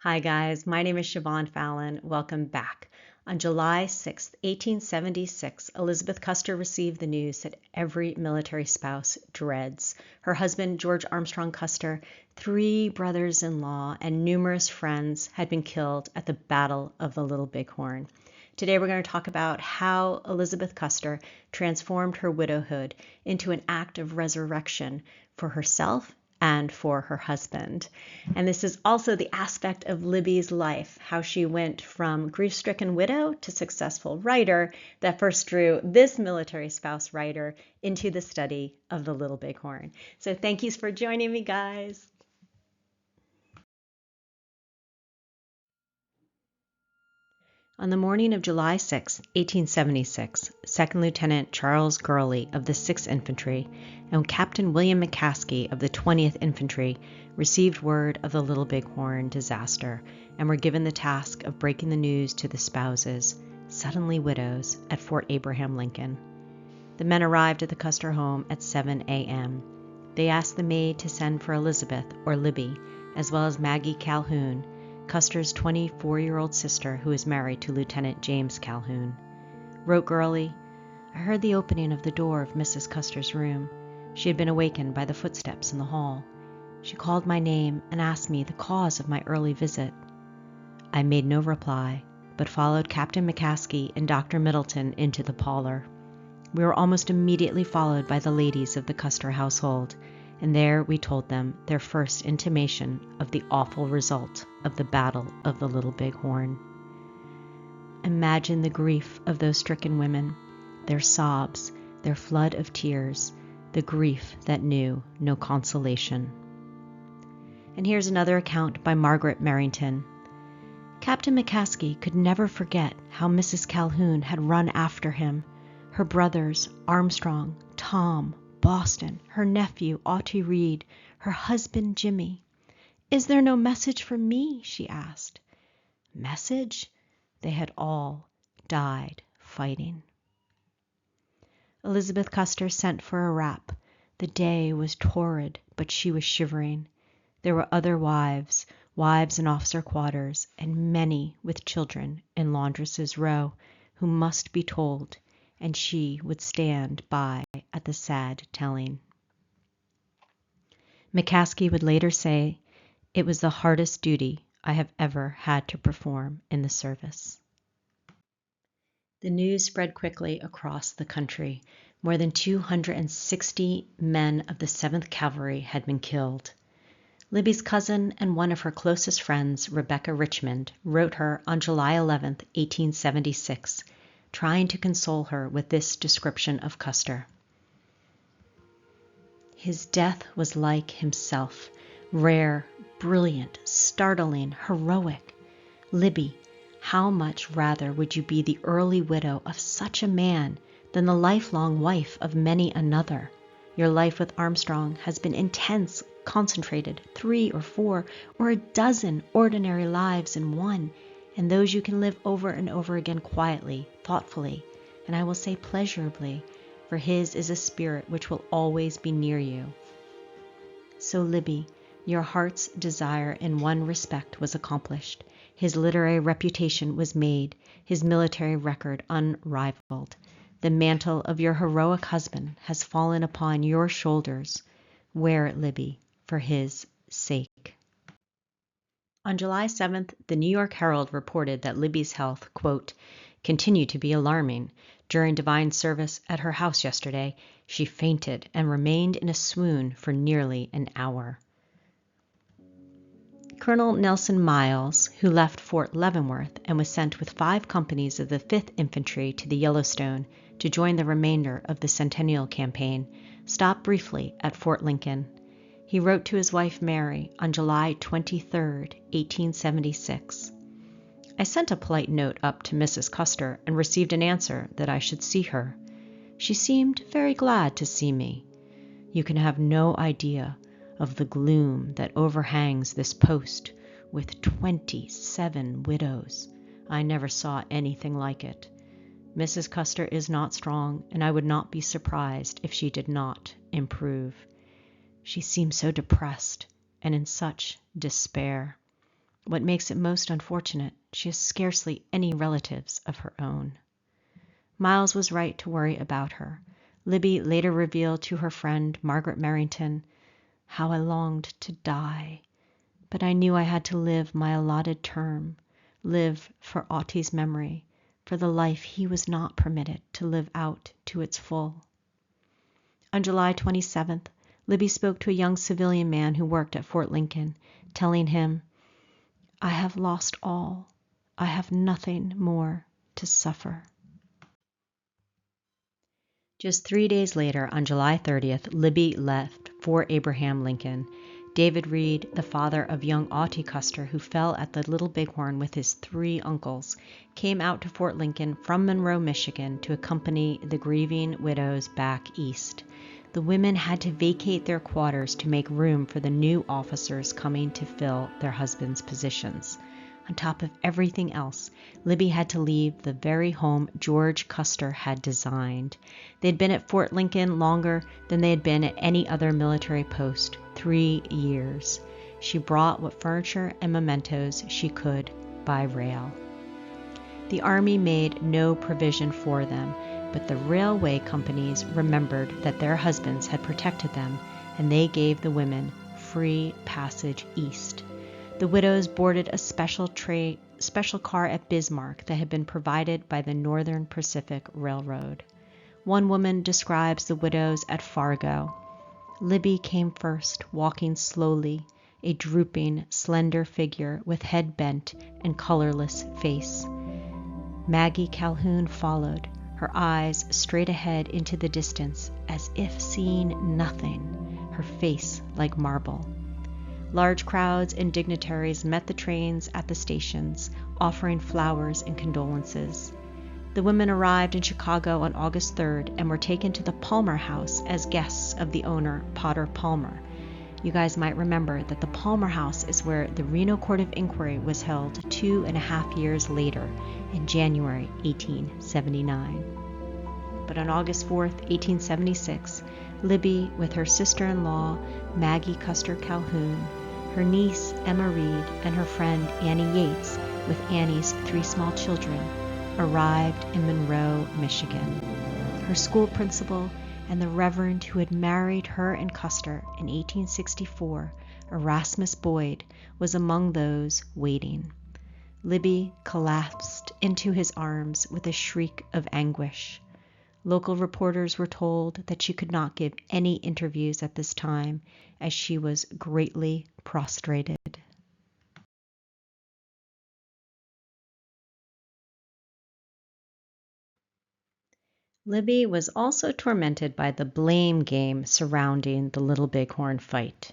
Hi guys, my name is Siobhan Fallon. Welcome back. On July 6, 1876, Elizabeth Custer received the news that every military spouse dreads. Her husband, George Armstrong Custer, 3 brothers-in-law, and numerous friends had been killed at the Battle of the Little Bighorn. Today we're going to talk about how Elizabeth Custer transformed her widowhood into an act of resurrection for herself and for her husband. And this is also the aspect of Libbie's life, how she went from grief-stricken widow to successful writer that first drew this military spouse writer into the study of the Little Bighorn. So thank you for joining me, guys. On the morning of July 6, 1876, 2nd Lieutenant Charles Gurley of the 6th Infantry and Captain William McCaskey of the 20th Infantry received word of the Little Bighorn disaster and were given the task of breaking the news to the spouses, suddenly widows, at Fort Abraham Lincoln. The men arrived at the Custer home at 7 a.m. They asked the maid to send for Elizabeth, or Libbie, as well as Maggie Calhoun, Custer's 24-year-old sister who is married to Lieutenant James Calhoun. Wrote Gurley, I heard the opening of the door of Mrs. Custer's room. She had been awakened by the footsteps in the hall. She called my name and asked me the cause of my early visit. I made no reply, but followed Captain McCaskey and Dr. Middleton into the parlor. We were almost immediately followed by the ladies of the Custer household, and there we told them their first intimation of the awful result of the Battle of the Little Bighorn. Imagine the grief of those stricken women, their sobs, their flood of tears, the grief that knew no consolation. And here's another account by Margaret Merrington. Captain McCaskey could never forget how Mrs. Calhoun had run after him, her brothers, Armstrong, Tom, Boston, her nephew, Autry Reed, her husband, Jimmy. Is there no message for me? She asked. Message? They had all died fighting. Elizabeth Custer sent for a wrap. The day was torrid, but she was shivering. There were other wives in officer quarters, and many with children in Laundress's Row, who must be told, and she would stand by at the sad telling. McCaskey would later say, it was the hardest duty I have ever had to perform in the service. The news spread quickly across the country. More than 260 men of the 7th Cavalry had been killed. Libbie's cousin and one of her closest friends, Rebecca Richmond, wrote her on July 11, 1876, trying to console her with this description of Custer. His death was like himself, rare, brilliant, startling, heroic. Libbie, how much rather would you be the early widow of such a man than the lifelong wife of many another? Your life with Armstrong has been intense, concentrated, 3 or 4 or a dozen ordinary lives in one, and those you can live over and over again quietly, thoughtfully, and I will say pleasurably, for his is a spirit which will always be near you. So Libbie, your heart's desire in one respect was accomplished. His literary reputation was made, his military record unrivaled. The mantle of your heroic husband has fallen upon your shoulders. Wear it, Libbie, for his sake. On July 7th, the New York Herald reported that Libbie's health, quote, continued to be alarming. During divine service at her house yesterday, she fainted and remained in a swoon for nearly an hour. Colonel Nelson Miles, who left Fort Leavenworth and was sent with 5 companies of the 5th Infantry to the Yellowstone to join the remainder of the Centennial Campaign, stopped briefly at Fort Lincoln. He wrote to his wife Mary on July 23, 1876. I sent a polite note up to Mrs. Custer and received an answer that I should see her. She seemed very glad to see me. You can have no idea of the gloom that overhangs this post with 27 widows. I never saw anything like it. Mrs. Custer is not strong, and I would not be surprised if she did not improve. She seems so depressed and in such despair. What makes it most unfortunate, she has scarcely any relatives of her own. Miles was right to worry about her. Libbie later revealed to her friend Margaret Merrington, "How I longed to die, but I knew I had to live my allotted term, live for Autie's memory, for the life he was not permitted to live out to its full." On July 27th, Libbie spoke to a young civilian man who worked at Fort Lincoln, telling him, "I have lost all. I have nothing more to suffer." Just 3 days later, on July 30th, Libbie left Fort Abraham Lincoln. David Reed, the father of young Auntie Kuster, who fell at the Little Bighorn with his 3 uncles, came out to Fort Lincoln from Monroe, Michigan, to accompany the grieving widows back east. The women had to vacate their quarters to make room for the new officers coming to fill their husbands' positions. On top of everything else, Libbie had to leave the very home George Custer had designed. They'd been at Fort Lincoln longer than they had been at any other military post, 3 years. She brought what furniture and mementos she could by rail. The Army made no provision for them, but the railway companies remembered that their husbands had protected them, and they gave the women free passage east. The widows boarded a special car at Bismarck that had been provided by the Northern Pacific Railroad. One woman describes the widows at Fargo. Libbie came first, walking slowly, a drooping, slender figure with head bent and colorless face. Maggie Calhoun followed, her eyes straight ahead into the distance, as if seeing nothing, her face like marble. Large crowds and dignitaries met the trains at the stations, offering flowers and condolences. The women arrived in Chicago on August 3rd and were taken to the Palmer House as guests of the owner, Potter Palmer. You guys might remember that the Palmer House is where the Reno Court of Inquiry was held 2.5 years later, in January 1879. But on August 4th, 1876, Libbie, with her sister-in-law, Maggie Custer Calhoun, her niece, Emma Reed, and her friend, Annie Yates, with Annie's 3 small children, arrived in Monroe, Michigan. Her school principal and the reverend who had married her and Kuster in 1864, Erasmus Boyd, was among those waiting. Libbie collapsed into his arms with a shriek of anguish. Local reporters were told that she could not give any interviews at this time, as she was greatly prostrated. Libbie was also tormented by the blame game surrounding the Little Bighorn fight.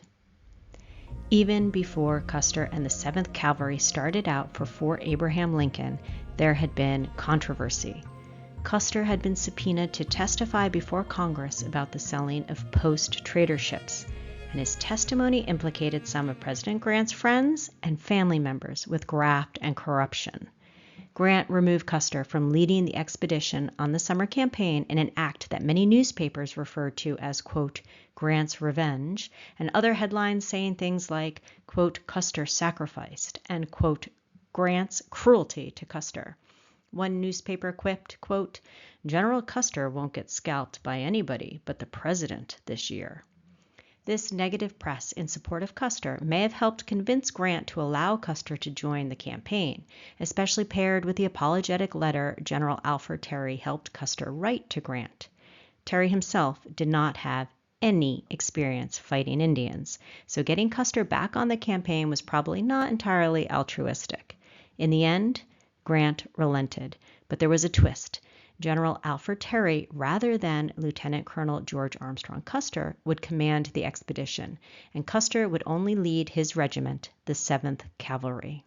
Even before Kuster and the 7th Cavalry started out for Fort Abraham Lincoln, there had been controversy. Kuster had been subpoenaed to testify before Congress about the selling of post-trader ships, and his testimony implicated some of President Grant's friends and family members with graft and corruption. Grant removed Kuster from leading the expedition on the summer campaign in an act that many newspapers referred to as, quote, Grant's revenge, and other headlines saying things like, quote, Kuster sacrificed, and, quote, Grant's cruelty to Kuster. One newspaper quipped, quote, General Kuster won't get scalped by anybody but the president this year. This negative press in support of Kuster may have helped convince Grant to allow Kuster to join the campaign, especially paired with the apologetic letter General Alfred Terry helped Kuster write to Grant. Terry himself did not have any experience fighting Indians, so getting Kuster back on the campaign was probably not entirely altruistic. In the end, Grant relented, but there was a twist. General Alfred Terry, rather than Lieutenant Colonel George Armstrong Custer, would command the expedition, and Custer would only lead his regiment, the 7th Cavalry.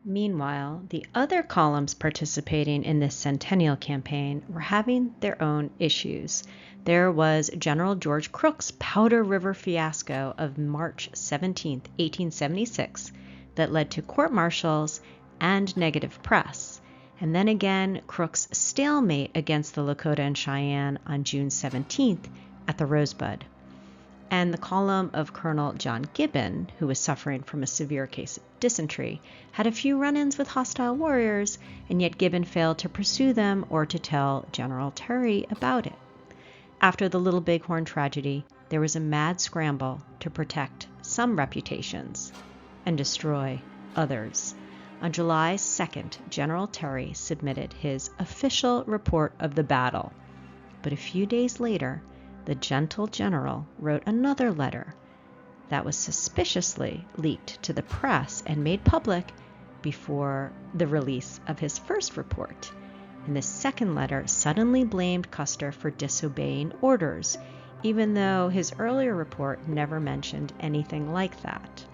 Meanwhile, the other columns participating in this centennial campaign were having their own issues. There was General George Crook's Powder River fiasco of March 17, 1876, that led to court-martials and negative press, and then again Crook's stalemate against the Lakota and Cheyenne on June 17th at the Rosebud. And the column of Colonel John Gibbon, who was suffering from a severe case of dysentery, had a few run-ins with hostile warriors, and yet Gibbon failed to pursue them or to tell General Terry about it. After the Little Bighorn tragedy, there was a mad scramble to protect some reputations and destroy others. On July 2nd, General Terry submitted his official report of the battle. But a few days later, the gentle general wrote another letter that was suspiciously leaked to the press and made public before the release of his first report. And the second letter suddenly blamed Custer for disobeying orders, even though his earlier report never mentioned anything like that.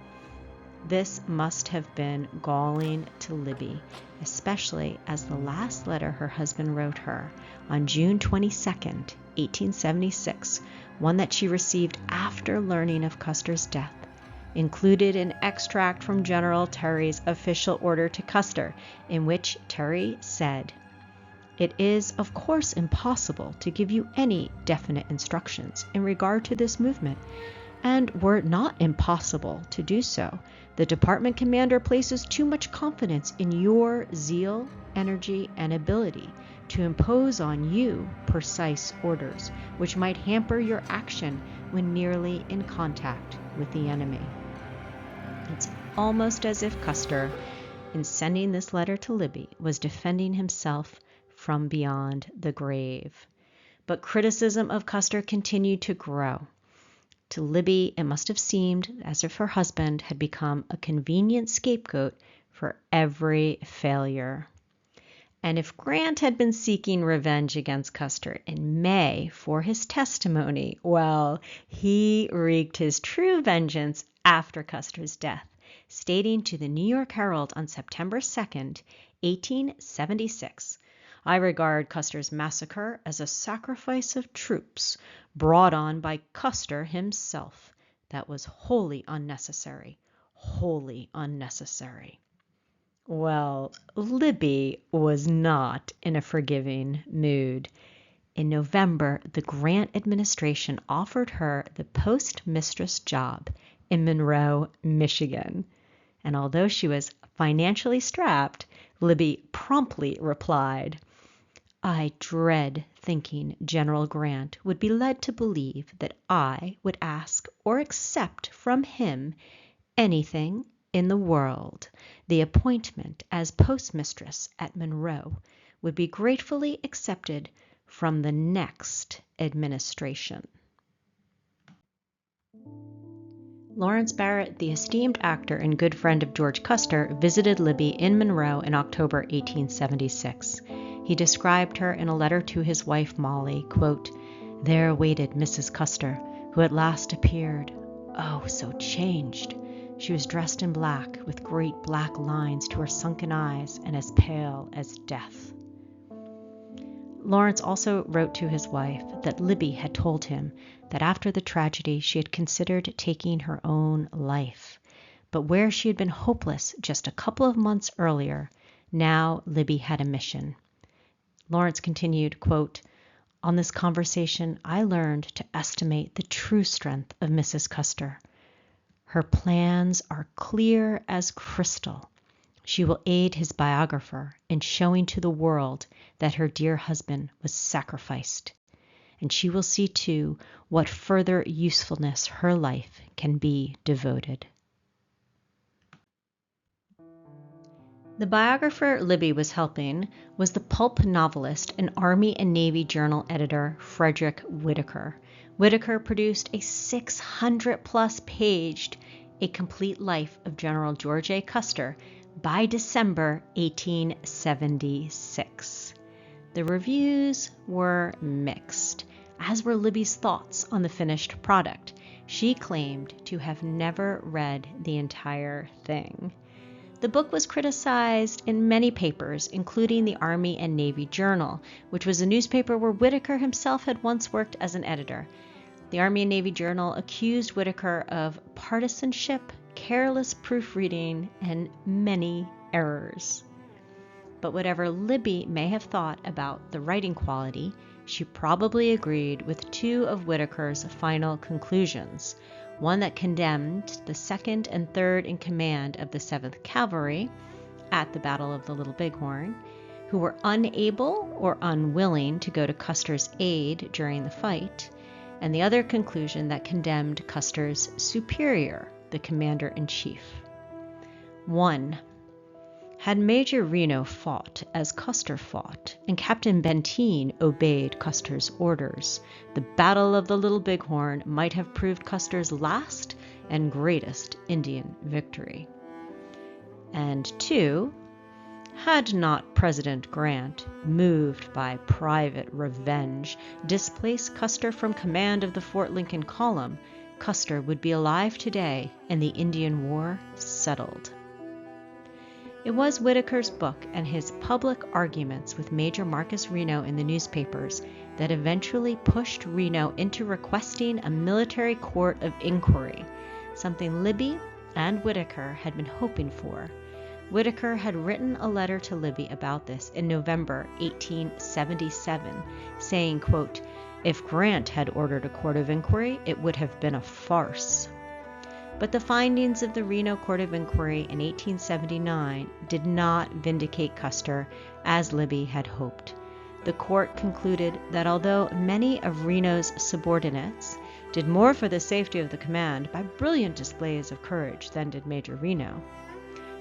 This must have been galling to Libbie, especially as the last letter her husband wrote her on June 22nd, 1876, one that she received after learning of Custer's death, included an extract from General Terry's official order to Custer, in which Terry said, "It is, of course, impossible to give you any definite instructions in regard to this movement, and were it not impossible to do so, the department commander places too much confidence in your zeal, energy, and ability to impose on you precise orders, which might hamper your action when nearly in contact with the enemy." It's almost as if Custer, in sending this letter to Libbie, was defending himself from beyond the grave. But criticism of Custer continued to grow. To Libbie, it must have seemed as if her husband had become a convenient scapegoat for every failure. And if Grant had been seeking revenge against Custer in May for his testimony, well, he wreaked his true vengeance after Custer's death, stating to the New York Herald on September 2nd, 1876, "I regard Custer's massacre as a sacrifice of troops brought on by Custer himself. That was wholly unnecessary, wholly unnecessary." Well, Libbie was not in a forgiving mood. In November, the Grant administration offered her the postmistress job in Monroe, Michigan. And although she was financially strapped, Libbie promptly replied, "I dread thinking General Grant would be led to believe that I would ask or accept from him anything in the world. The appointment as postmistress at Monroe would be gratefully accepted from the next administration." Lawrence Barrett, the esteemed actor and good friend of George Custer, visited Libbie in Monroe in October 1876. He described her in a letter to his wife Molly, quote, "There waited Mrs. Custer, who at last appeared, oh, so changed. She was dressed in black, with great black lines to her sunken eyes, and as pale as death." Lawrence also wrote to his wife that Libbie had told him that after the tragedy she had considered taking her own life, but where she had been hopeless just a couple of months earlier, now Libbie had a mission. Lawrence continued, quote, "On this conversation I learned to estimate the true strength of Mrs. Custer. Her plans are clear as crystal. She will aid his biographer in showing to the world that her dear husband was sacrificed. And she will see, too, what further usefulness her life can be devoted." The biographer Libbie was helping was the pulp novelist and Army and Navy Journal editor Frederick Whitaker. Whitaker produced a 600-plus paged A Complete Life of General George A. Custer by December 1876. The reviews were mixed, as were Libbie's thoughts on the finished product. She claimed to have never read the entire thing. The book was criticized in many papers, including the Army and Navy Journal, which was a newspaper where Whitaker himself had once worked as an editor. The Army and Navy Journal accused Whitaker of partisanship, careless proofreading, and many errors. But whatever Libbie may have thought about the writing quality, she probably agreed with two of Whitaker's final conclusions, one that condemned the 2nd and 3rd in command of the 7th Cavalry at the Battle of the Little Bighorn, who were unable or unwilling to go to Custer's aid during the fight, and the other conclusion that condemned Custer's superior, the commander-in-chief. 1. Had Major Reno fought as Custer fought, and Captain Benteen obeyed Custer's orders, the Battle of the Little Bighorn might have proved Custer's last and greatest Indian victory. And 2. Had not President Grant, moved by private revenge, displaced Custer from command of the Fort Lincoln column, Custer would be alive today and the Indian War settled. It was Whitaker's book and his public arguments with Major Marcus Reno in the newspapers that eventually pushed Reno into requesting a military court of inquiry, something Libbie and Whitaker had been hoping for. Whitaker had written a letter to Libbie about this in November 1877, saying, quote, "If Grant had ordered a court of inquiry, it would have been a farce." But the findings of the Reno Court of Inquiry in 1879 did not vindicate Custer as Libbie had hoped. The court concluded that although many of Reno's subordinates did more for the safety of the command by brilliant displays of courage than did Major Reno,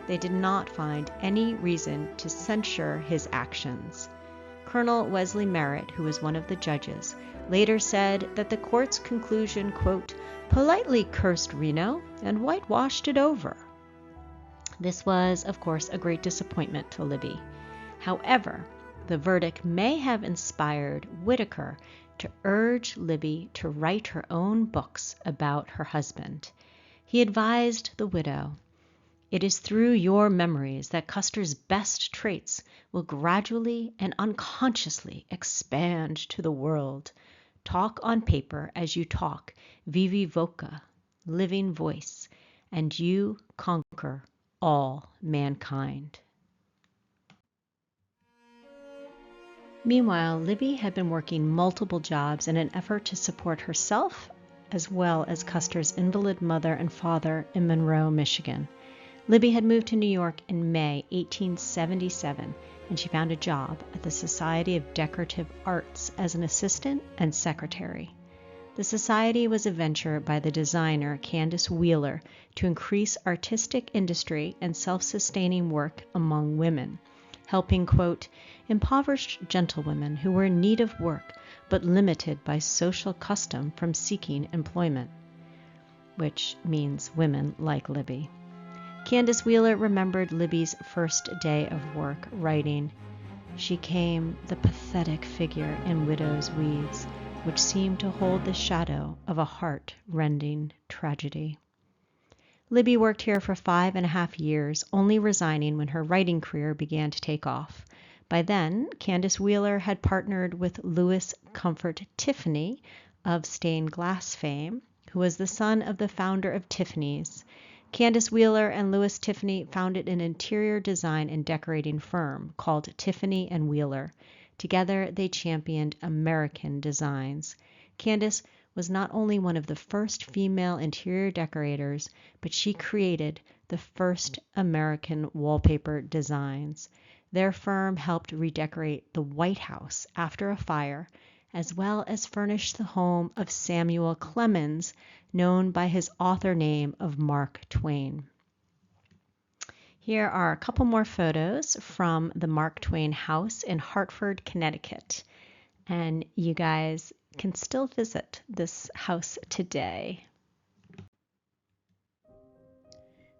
they did not find any reason to censure his actions. Colonel Wesley Merritt, who was one of the judges, later said that the court's conclusion, quote, "politely cursed Reno and whitewashed it over." This was, of course, a great disappointment to Libbie. However, the verdict may have inspired Whitaker to urge Libbie to write her own books about her husband. He advised the widow, "It is through your memories that Custer's best traits will gradually and unconsciously expand to the world. Talk on paper as you talk, vivi voca, living voice, and you conquer all mankind." Meanwhile, Libbie had been working multiple jobs in an effort to support herself as well as Custer's invalid mother and father in Monroe, Michigan. Libbie had moved to New York in May 1877, and she found a job at the Society of Decorative Arts as an assistant and secretary. The society was a venture by the designer Candace Wheeler to increase artistic industry and self-sustaining work among women, helping, quote, "impoverished gentlewomen who were in need of work but limited by social custom from seeking employment," which means women like Libbie. Candace Wheeler remembered Libbie's first day of work, writing, "She came the pathetic figure in widow's weeds, which seemed to hold the shadow of a heart-rending tragedy." Libbie worked here for 5.5 years, only resigning when her writing career began to take off. By then, Candace Wheeler had partnered with Louis Comfort Tiffany of stained glass fame, who was the son of the founder of Tiffany's. Candace Wheeler and Louis Tiffany founded an interior design and decorating firm called Tiffany and Wheeler. Together, they championed American designs. Candace was not only one of the first female interior decorators, but she created the first American wallpaper designs. Their firm helped redecorate the White House after a fire, as well as furnish the home of Samuel Clemens, known by his author name of Mark Twain. Here are a couple more photos from the Mark Twain house in Hartford, Connecticut. And you guys can still visit this house today.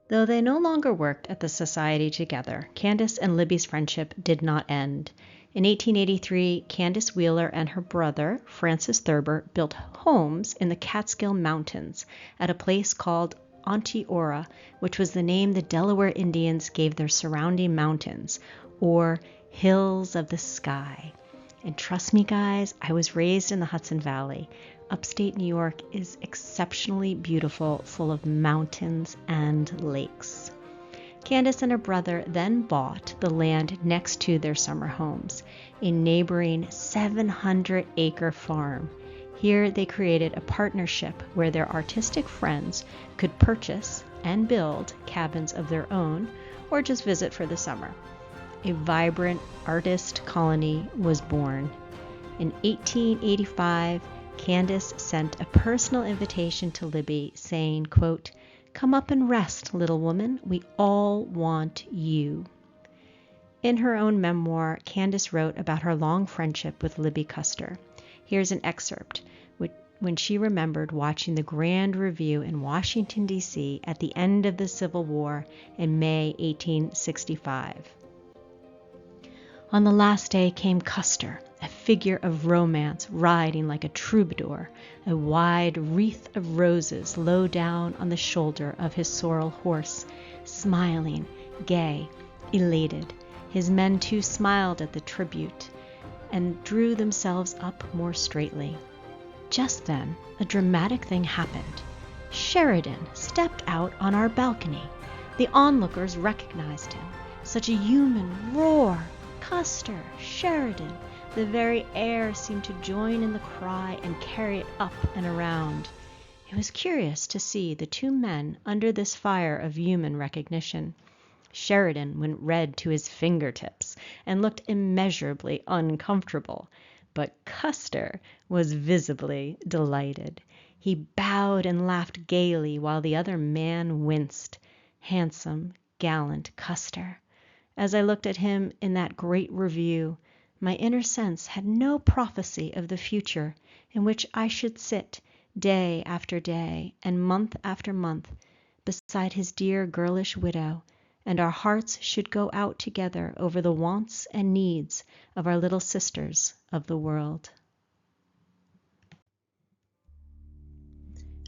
Though they no longer worked at the society together, Candace and Libbie's friendship did not end. In 1883, Candace Wheeler and her brother, Francis Thurber, built homes in the Catskill Mountains at a place called Onteora, which was the name the Delaware Indians gave their surrounding mountains, or Hills of the Sky. And trust me, guys, I was raised in the Hudson Valley. Upstate New York is exceptionally beautiful, full of mountains and lakes. Candace and her brother then bought the land next to their summer homes, a neighboring 700-acre farm. Here they created a partnership where their artistic friends could purchase and build cabins of their own or just visit for the summer. A vibrant artist colony was born. In 1885, Candace sent a personal invitation to Libbie saying, quote, "Come up and rest, little woman. We all want you." In her own memoir, Candace wrote about her long friendship with Libbie Kuster. Here's an excerpt when she remembered watching the Grand Review in Washington, D.C. at the end of the Civil War in May 1865. On the last day came Kuster, a figure of romance riding like a troubadour, a wide wreath of roses low down on the shoulder of his sorrel horse, smiling, gay, elated. His men too smiled at the tribute and drew themselves up more straightly. Just then, a dramatic thing happened. Sheridan stepped out on our balcony. The onlookers recognized him. Such a human roar! Kuster, Sheridan. The very air seemed to join in the cry and carry it up and around. It was curious to see the two men under this fire of human recognition. Sheridan went red to his fingertips and looked immeasurably uncomfortable, but Kuster was visibly delighted. He bowed and laughed gaily while the other man winced. Handsome, gallant Kuster. As I looked at him in that great review, my inner sense had no prophecy of the future in which I should sit day after day and month after month beside his dear girlish widow, and our hearts should go out together over the wants and needs of our little sisters of the world.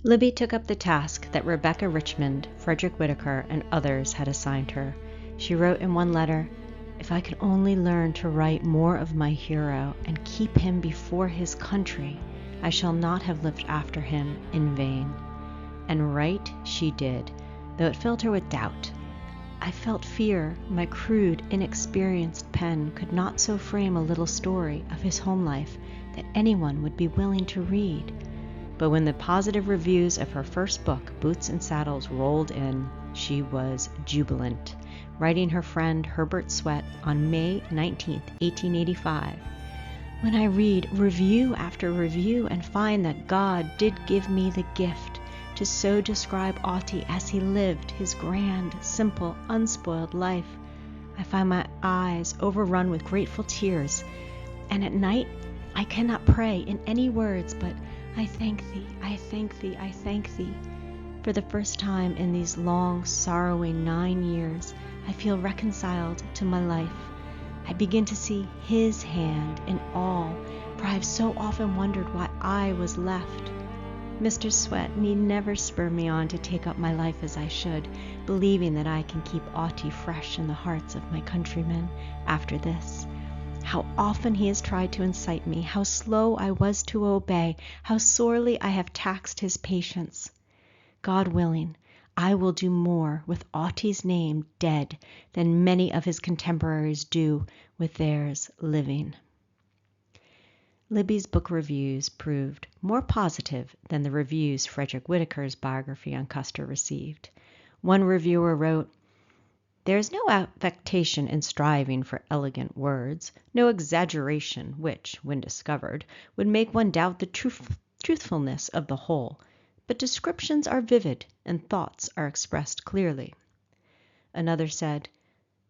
Libbie took up the task that Rebecca Richmond, Frederick Whitaker, and others had assigned her. She wrote in one letter, "If I could only learn to write more of my hero and keep him before his country, I shall not have lived after him in vain." And write she did, though it filled her with doubt. I felt fear my crude, inexperienced pen could not so frame a little story of his home life that anyone would be willing to read. But when the positive reviews of her first book, Boots and Saddles, rolled in, she was jubilant, writing her friend Herbert Sweat on May 19, 1885. "When I read review after review and find that God did give me the gift to so describe Otti as he lived his grand, simple, unspoiled life, I find my eyes overrun with grateful tears, and at night I cannot pray in any words but, 'I thank thee, I thank thee, I thank thee.' For the first time in these long, sorrowing 9 years, I feel reconciled to my life. I begin to see his hand in all, for I have so often wondered why I was left. Mr. Sweat need never spur me on to take up my life as I should, believing that I can keep Otti fresh in the hearts of my countrymen after this. How often he has tried to incite me, how slow I was to obey, how sorely I have taxed his patience. God willing, I will do more with Otti's name dead than many of his contemporaries do with theirs living." Libbie's book reviews proved more positive than the reviews Frederick Whitaker's biography on Custer received. One reviewer wrote, "There is no affectation in striving for elegant words, no exaggeration which, when discovered, would make one doubt the truthfulness of the whole, but descriptions are vivid and thoughts are expressed clearly." Another said,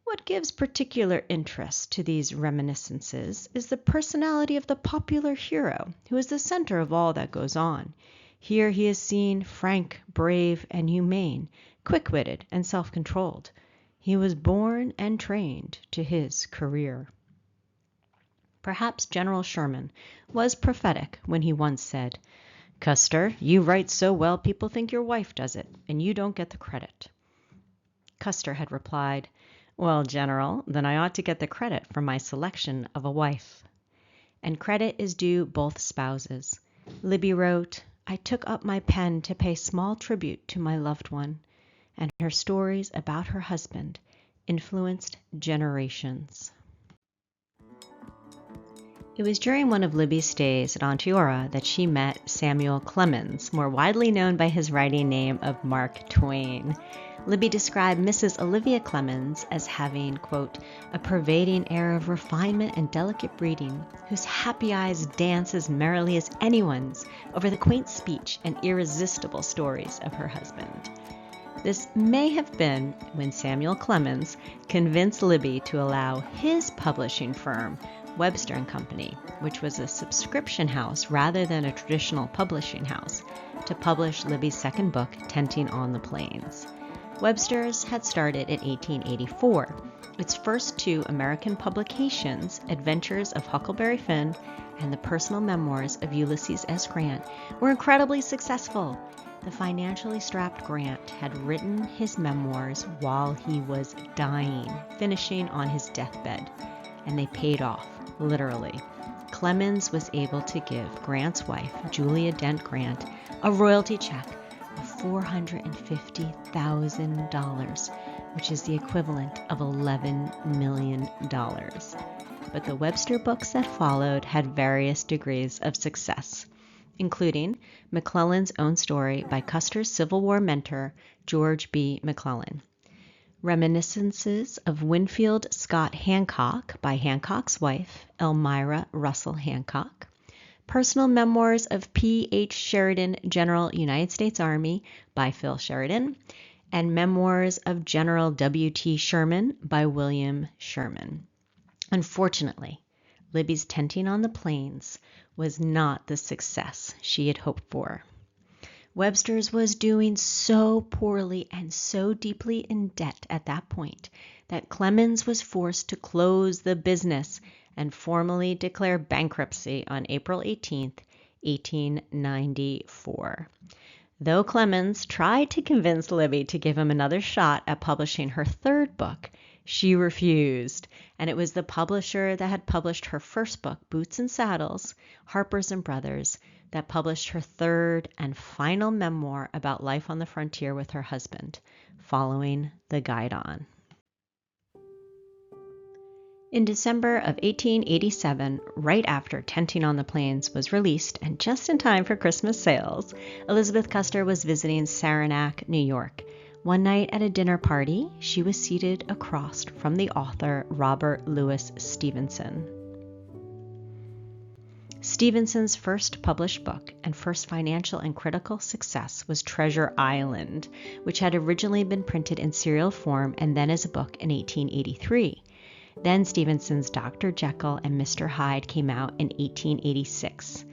"What gives particular interest to these reminiscences is the personality of the popular hero, who is the center of all that goes on. Here he is seen frank, brave, and humane, quick-witted, and self-controlled. He was born and trained to his career." Perhaps General Sherman was prophetic when he once said, "Custer, you write so well people think your wife does it, and you don't get the credit." Custer had replied, "Well, General, then I ought to get the credit for my selection of a wife." And credit is due both spouses. Libbie wrote, "I took up my pen to pay small tribute to my loved one. and her stories about her husband influenced generations. It was during one of Libbie's stays at Onteora that she met Samuel Clemens, more widely known by his writing name of Mark Twain. Libbie described Mrs. Olivia Clemens as having, quote, a pervading air of refinement and delicate breeding, whose happy eyes dance as merrily as anyone's over the quaint speech and irresistible stories of her husband. This may have been when Samuel Clemens convinced Libbie to allow his publishing firm, Webster & Company, which was a subscription house rather than a traditional publishing house, to publish Libbie's second book, Tenting on the Plains. Webster's had started in 1884. Its first two American publications, Adventures of Huckleberry Finn and the Personal Memoirs of Ulysses S. Grant, were incredibly successful. The financially strapped Grant had written his memoirs while he was dying, finishing on his deathbed, and they paid off, literally. Clemens was able to give Grant's wife, Julia Dent Grant, a royalty check of $450,000, which is the equivalent of $11 million. But the Webster books that followed had various degrees of success, including McClellan's Own Story by Custer's Civil War mentor, George B. McClellan, Reminiscences of Winfield Scott Hancock by Hancock's wife, Elmira Russell Hancock, Personal Memoirs of P. H. Sheridan, General, United States Army by Phil Sheridan, and Memoirs of General W. T. Sherman by William Sherman. Unfortunately, Libbie's Tenting on the Plains was not the success she had hoped for. Webster's was doing so poorly and so deeply in debt at that point that Clemens was forced to close the business and formally declare bankruptcy on April 18, 1894. Though Clemens tried to convince Libbie to give him another shot at publishing her third book, she refused, and it was the publisher that had published her first book, Boots and Saddles, Harper's and Brothers, that published her third and final memoir about life on the frontier with her husband, Following the Guidon. In December of 1887, right after Tenting on the Plains was released and just in time for Christmas sales, Elizabeth Kuster was visiting Saranac, New York. One night at a dinner party, she was seated across from the author Robert Louis Stevenson. Stevenson's first published book and first financial and critical success was Treasure Island, which had originally been printed in serial form and then as a book in 1883. Then Stevenson's Dr. Jekyll and Mr. Hyde came out in 1886.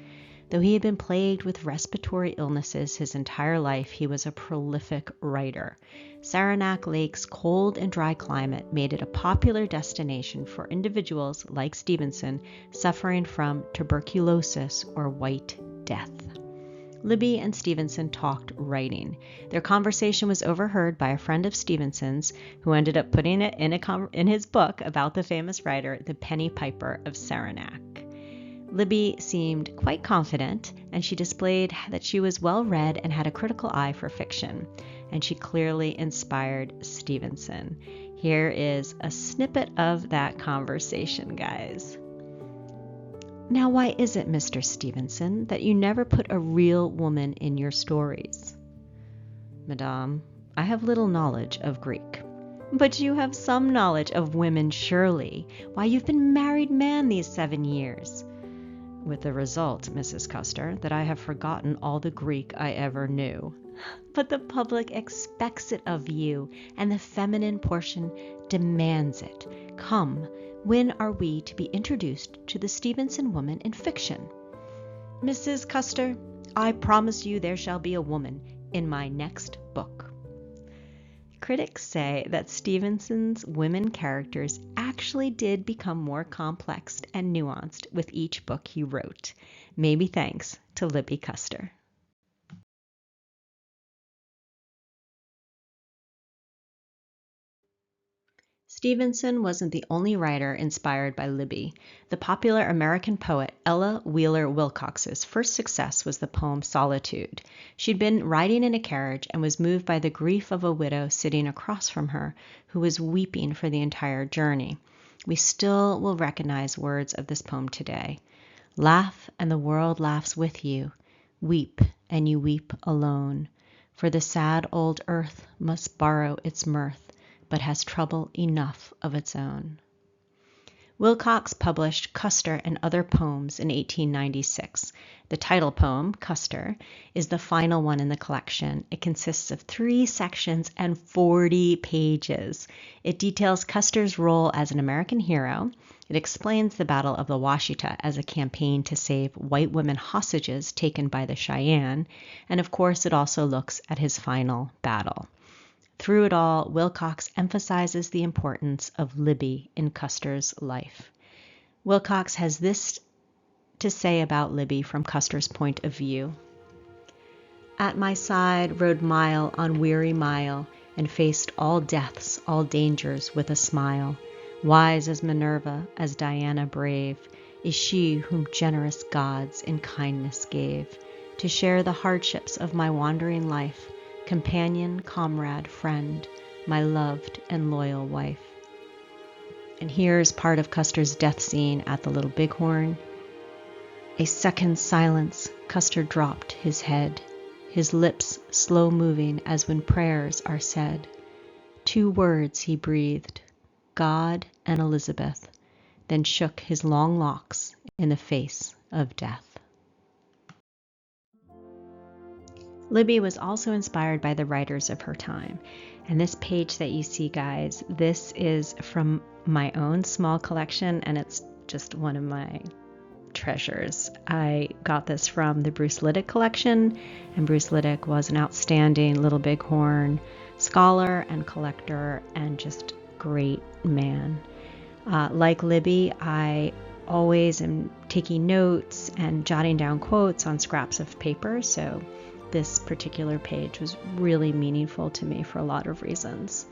Though he had been plagued with respiratory illnesses his entire life, he was a prolific writer. Saranac Lake's cold and dry climate made it a popular destination for individuals like Stevenson suffering from tuberculosis or White Death. Libbie and Stevenson talked writing. Their conversation was overheard by a friend of Stevenson's, who ended up putting it in his book about the famous writer, The Penny Piper of Saranac. Libbie seemed quite confident, and she displayed that she was well-read and had a critical eye for fiction, and she clearly inspired Stevenson. Here is a snippet of that conversation, guys. Now, why is it, Mr. Stevenson, that you never put a real woman in your stories? Madame, I have little knowledge of Greek. But you have some knowledge of women, surely. Why, you've been married man these 7 years. With the result, Mrs. Custer, that I have forgotten all the Greek I ever knew. But the public expects it of you, and the feminine portion demands it. Come, when are we to be introduced to the Stevenson woman in fiction? Mrs. Custer, I promise you there shall be a woman in my next book. Critics say that Stevenson's women characters actually did become more complex and nuanced with each book he wrote, maybe thanks to Libbie Custer. Stevenson wasn't the only writer inspired by Libbie. The popular American poet Ella Wheeler Wilcox's first success was the poem Solitude. She'd been riding in a carriage and was moved by the grief of a widow sitting across from her who was weeping for the entire journey. We still will recognize words of this poem today. Laugh and the world laughs with you. Weep and you weep alone. For the sad old earth must borrow its mirth, but has trouble enough of its own. Wilcox published Kuster and Other Poems in 1896. The title poem, Kuster, is the final one in the collection. It consists of 3 sections and 40 pages. It details Custer's role as an American hero. It explains the Battle of the Washita as a campaign to save white women hostages taken by the Cheyenne. And of course, it also looks at his final battle. Through it all, Wilcox emphasizes the importance of Libbie in Custer's life. Wilcox has this to say about Libbie from Custer's point of view. At my side rode mile on weary mile, and faced all deaths, all dangers with a smile. Wise as Minerva, as Diana brave, is she whom generous gods in kindness gave, to share the hardships of my wandering life, companion, comrade, friend, my loved and loyal wife. And here's part of Custer's death scene at the Little Bighorn. A second's silence, Custer dropped his head, his lips slow moving as when prayers are said. 2 words he breathed, God and Elizabeth, then shook his long locks in the face of death. Libbie was also inspired by the writers of her time. And this page that you see, guys, this is from my own small collection, and it's just one of my treasures. I got this from the Bruce Liddick collection, and Bruce Liddick was an outstanding Little Bighorn scholar and collector and just great man. Like Libbie, I always am taking notes and jotting down quotes on scraps of paper, so this particular page was really meaningful to me for a lot of reasons.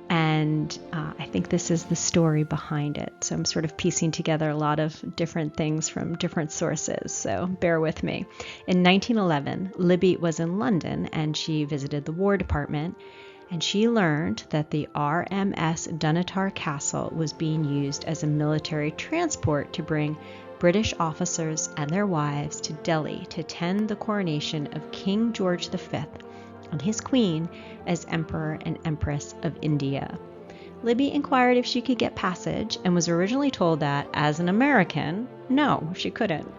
And I think this is the story behind it. So I'm sort of piecing together a lot of different things from different sources, so bear with me. In 1911, Libbie was in London and she visited the War Department, and she learned that the RMS Dunatar Castle was being used as a military transport to bring British officers and their wives to Delhi to attend the coronation of King George V and his queen as Emperor and Empress of India. Libbie inquired if she could get passage and was originally told that, as an American, no, she couldn't.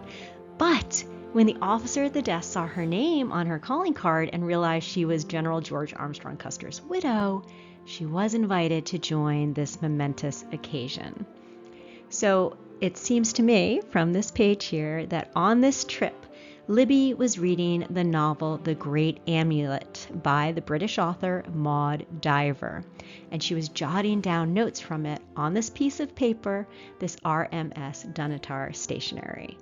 But when the officer at the desk saw her name on her calling card and realized she was General George Armstrong Custer's widow, she was invited to join this momentous occasion. So it seems to me from this page here that on this trip, Libbie was reading the novel The Great Amulet by the British author Maud Diver, and she was jotting down notes from it on this piece of paper, this RMS Dunatar stationery.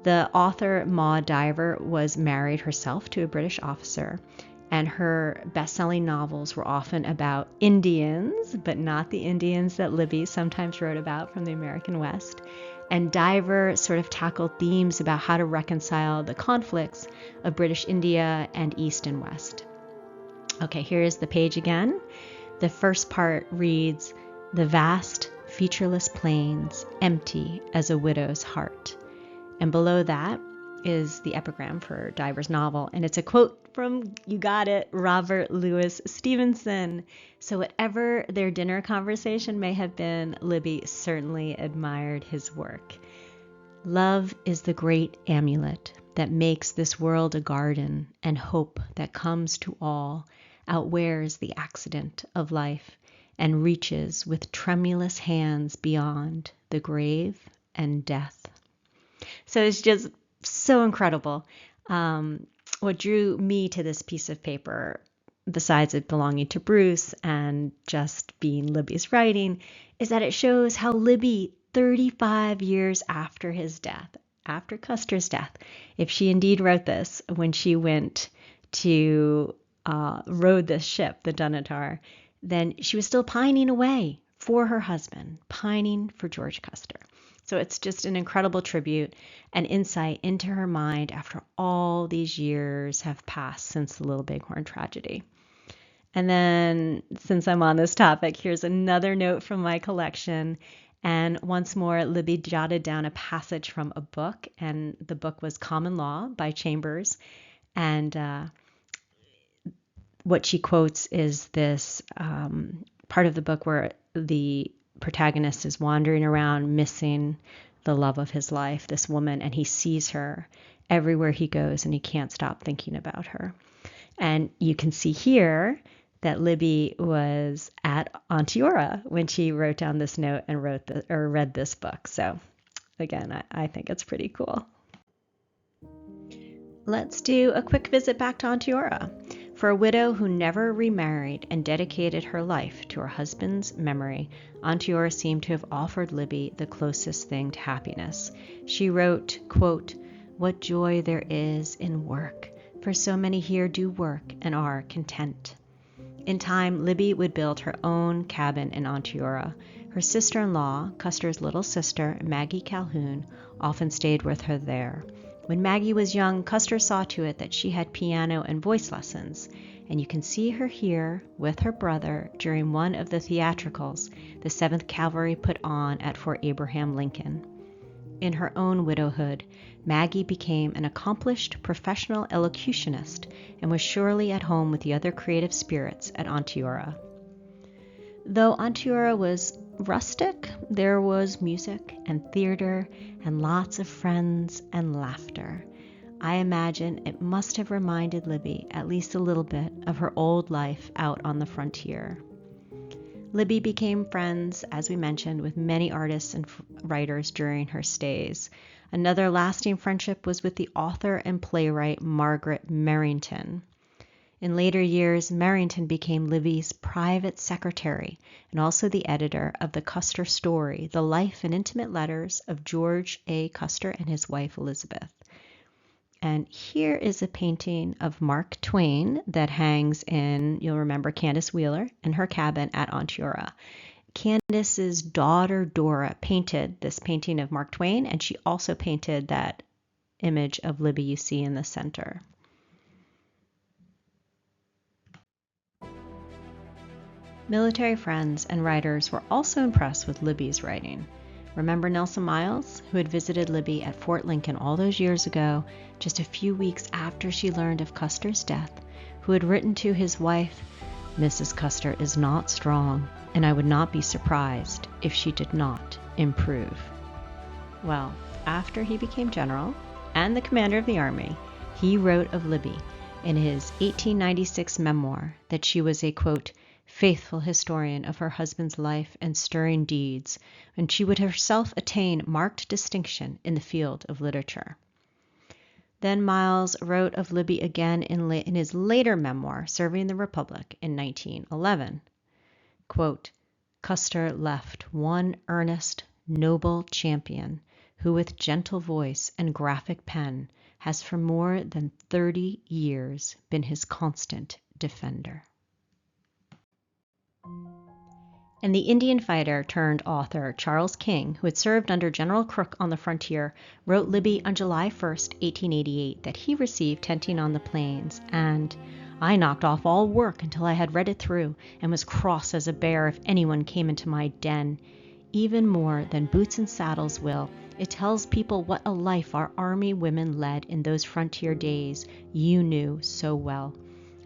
The author Maud Diver was married herself to a British officer, and her best-selling novels were often about Indians, but not the Indians that Libbie sometimes wrote about from the American West. And Diver sort of tackled themes about how to reconcile the conflicts of British India and East and West. Okay, here is the page again. The first part reads, "The vast, featureless plains, empty as a widow's heart." And below that is the epigram for Diver's novel, and it's a quote from, you got it, Robert Louis Stevenson. So whatever their dinner conversation may have been, Libbie certainly admired his work. Love is the great amulet that makes this world a garden, and hope that comes to all outwears the accident of life and reaches with tremulous hands beyond the grave and death. So it's just so incredible. What drew me to this piece of paper, besides it belonging to Bruce and just being Libbie's writing, is that it shows how Libbie, 35 years after his death, after Custer's death, if she indeed wrote this when she went to rode this ship, the Dunatar, then she was still pining away for her husband, pining for George Custer. So it's just an incredible tribute and insight into her mind after all these years have passed since the Little Bighorn tragedy. And then, since I'm on this topic, here's another note from my collection. And once more, Libbie jotted down a passage from a book, and the book was Common Law by Chambers. And what she quotes is this part of the book where the protagonist is wandering around missing the love of his life, this woman, and he sees her everywhere he goes, and he can't stop thinking about her. And you can see here that Libbie was at Onteora when she wrote down this note and read this book. So again, I think it's pretty cool. Let's do a quick visit back to Onteora. For a widow who never remarried and dedicated her life to her husband's memory, Onteora seemed to have offered Libbie the closest thing to happiness. She wrote, quote, "What joy there is in work, for so many here do work and are content." In time, Libbie would build her own cabin in Onteora. Her sister-in-law, Custer's little sister, Maggie Calhoun, often stayed with her there. When Maggie was young, Custer saw to it that she had piano and voice lessons, and you can see her here with her brother during one of the theatricals the 7th Cavalry put on at Fort Abraham Lincoln. In her own widowhood, Maggie became an accomplished professional elocutionist and was surely at home with the other creative spirits at Onteora. Though Onteora was rustic, there was music and theater and lots of friends and laughter. I imagine it must have reminded Libbie at least a little bit of her old life out on the frontier. Libbie became friends, as we mentioned, with many artists and writers during her stays. Another lasting friendship was with the author and playwright Margaret Merrington. In later years, Merrington became Libbie's private secretary and also the editor of the Kuster story, The Life and Intimate Letters of George A. Custer and his wife Elizabeth. And here is a painting of Mark Twain that hangs in, you'll remember, Candace Wheeler in her cabin at Onteora. Candace's daughter Dora painted this painting of Mark Twain, and she also painted that image of Libbie you see in the center. Military friends and writers were also impressed with Libbie's writing. Remember Nelson Miles, who had visited Libbie at Fort Lincoln all those years ago, just a few weeks after she learned of Custer's death, who had written to his wife, "Mrs. Custer is not strong, and I would not be surprised if she did not improve." Well, after he became general and the commander of the army, he wrote of Libbie in his 1896 memoir that she was a, quote, "faithful historian of her husband's life and stirring deeds, and she would herself attain marked distinction in the field of literature." Then Miles wrote of Libbie again in his later memoir, Serving the Republic, in 1911. Quote, "Custer left one earnest, noble champion, who with gentle voice and graphic pen has for more than 30 years been his constant defender." And the Indian fighter turned author Charles King, who had served under General Crook on the frontier, wrote Libbie on July 1st, 1888, that he received tenting on the plains, and "I knocked off all work until I had read it through, and was cross as a bear if anyone came into my den. Even more than boots and saddles will, it tells people what a life our army women led in those frontier days you knew so well.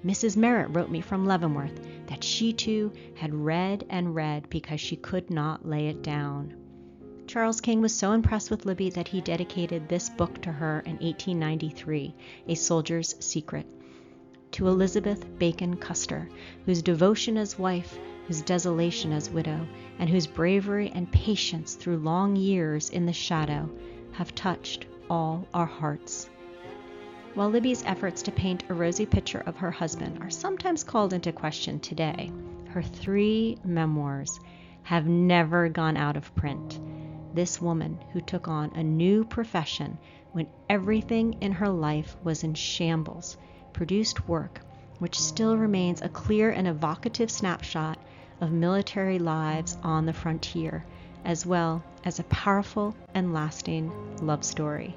Mrs. Merritt wrote me from Leavenworth that she too had read and read because she could not lay it down." Charles King was so impressed with Libbie that he dedicated this book to her in 1893, A Soldier's Secret. To Elizabeth Bacon Custer, whose devotion as wife, whose desolation as widow, and whose bravery and patience through long years in the shadow have touched all our hearts. While Libbie's efforts to paint a rosy picture of her husband are sometimes called into question today, her 3 memoirs have never gone out of print. This woman who took on a new profession when everything in her life was in shambles produced work which still remains a clear and evocative snapshot of military lives on the frontier, as well as a powerful and lasting love story.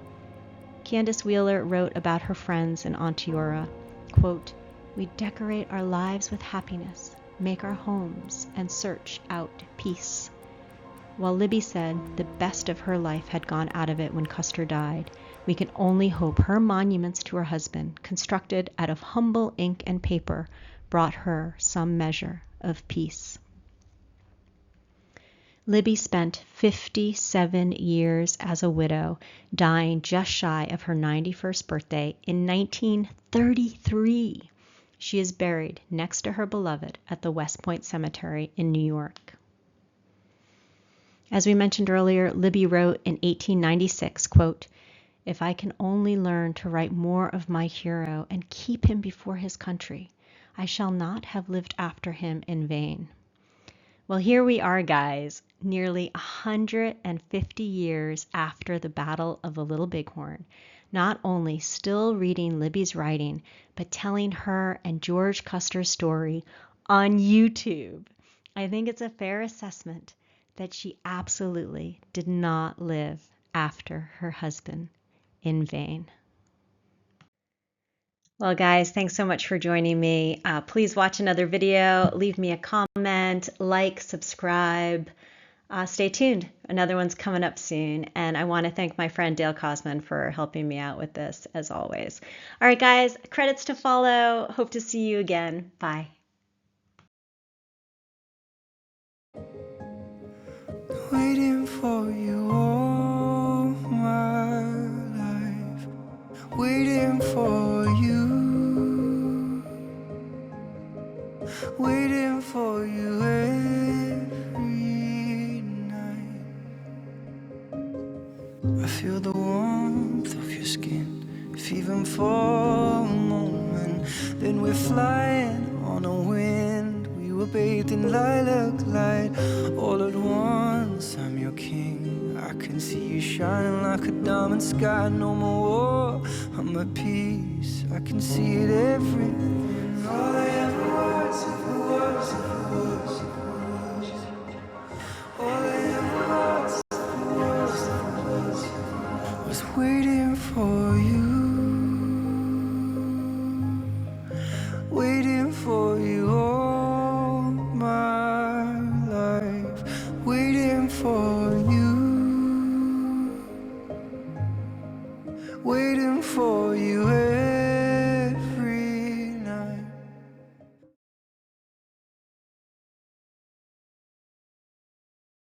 Candace Wheeler wrote about her friends in Onteora, quote, "We decorate our lives with happiness, make our homes, and search out peace." While Libbie said the best of her life had gone out of it when Kuster died, we can only hope her monuments to her husband, constructed out of humble ink and paper, brought her some measure of peace. Libbie spent 57 years as a widow, dying just shy of her 91st birthday in 1933. She is buried next to her beloved at the West Point Cemetery in New York. As we mentioned earlier, Libbie wrote in 1896, quote, "If I can only learn to write more of my hero and keep him before his country, I shall not have lived after him in vain." Well, here we are, guys, nearly 150 years after the Battle of the Little Bighorn, not only still reading Libbie's writing, but telling her and George Custer's story on YouTube. I think it's a fair assessment that she absolutely did not live after her husband in vain. Well, guys, thanks so much for joining me. Please watch another video, leave me a comment, like, subscribe. Stay tuned. Another one's coming up soon. And I want to thank my friend Dale Cosman for helping me out with this, as always. All right, guys, credits to follow. Hope to see you again. Bye. Waiting for you all my life, waiting for you, waiting for you every night. I feel the warmth of your skin, if even for a moment. Then we're flying on a wind, we were bathed in lilac light. All at once, I'm your king. I can see you shining like a diamond sky. No more war, I'm at peace. I can see it everywhere. All I ever was,